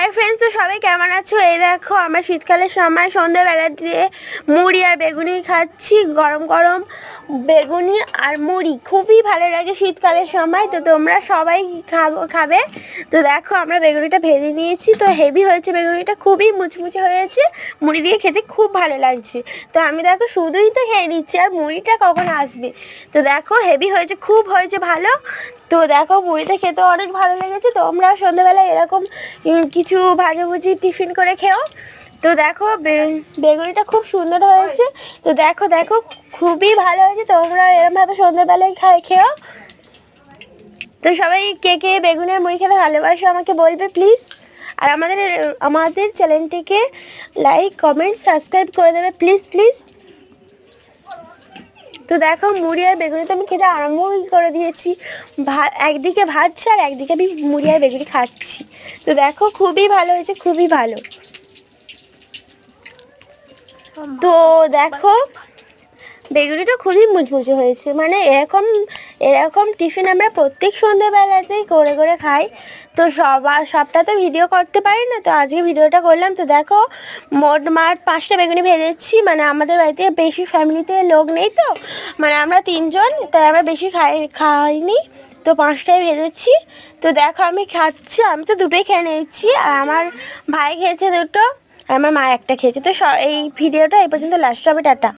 Hi friends, তো সবাই কেমন আছো? এই দেখো আমরা শীতকালের সময় সন্ধ্যাবেলা দিয়ে মুড়ি আর বেগুনি খাচ্ছি। গরম গরম বেগুনি আর মুড়ি খুবই ভালো লাগে শীতকালের সময়। তো তোমরা সবাই খাবে। তো দেখো আমরা বেগুনিটা ভেজে নিয়েছি, তো হেভি হয়েছে বেগুনিটা, খুবই মুচমুচে হয়েছে, মুড়ি দিয়ে খেতে খুব ভালো লাগছে। তো আমি দেখো শুধুই তো খেয়ে নিচ্ছি, আর মুড়িটা কখন আসবে। তো দেখো হেভি হয়েছে, খুব হয়েছে ভালো। তো দেখো মুড়িটা খেতে অনেক ভালো লেগেছে। তোমরা সন্ধ্যাবেলায় এরকম কিছু ভাজাভুজি টিফিন করে খেও। তো দেখো বেগুনিটা খুব সুন্দর হয়েছে। তো দেখো দেখো খুবই ভালো হয়েছে, তোমরা এরকমভাবে সন্ধ্যাবেলায় খেও। তো সবাই কে কে বেগুনের মুড়ি খেতে ভালোবাসো আমাকে বলবে প্লিজ। আর আমাদের চ্যানেলটিকে লাইক কমেন্ট সাবস্ক্রাইব করে দেবে প্লিজ প্লিজ। তো দেখো মুড়ি আর বেগুনি তো আমি খেতে আরম্ভ করে দিয়েছি। একদিকে ভাজছি আর একদিকে আমি মুড়ি আর বেগুনি খাচ্ছি। তো দেখো খুবই ভালো হয়েছে, খুবই ভালো। তো দেখো বেগুনিটা খুবই মুচমুচে হয়েছে, মানে এরকম টিফিন আমরা প্রত্যেক সন্ধ্যাবেলাতেই করে করে খাই। তো সবটা তো ভিডিও করতে পারি না, তো আজকে ভিডিওটা করলাম। তো দেখো মোট 5টা বেগুনি ভেজেছি, মানে আমাদের বাড়িতে বেশি ফ্যামিলিতে লোক নেই, তো মানে আমরা 3জন, তাই আমরা বেশি খাইনি। তো 5টাই ভেজেছি। তো দেখো আমি খাচ্ছি, আমি তো দুটোই খেয়ে নিয়েছি, আর আমার ভাই খেয়েছে দুটো, আর আমার মা একটা খেয়েছে। তো এই ভিডিওটা এই পর্যন্ত লাস্ট হবে, টাটা।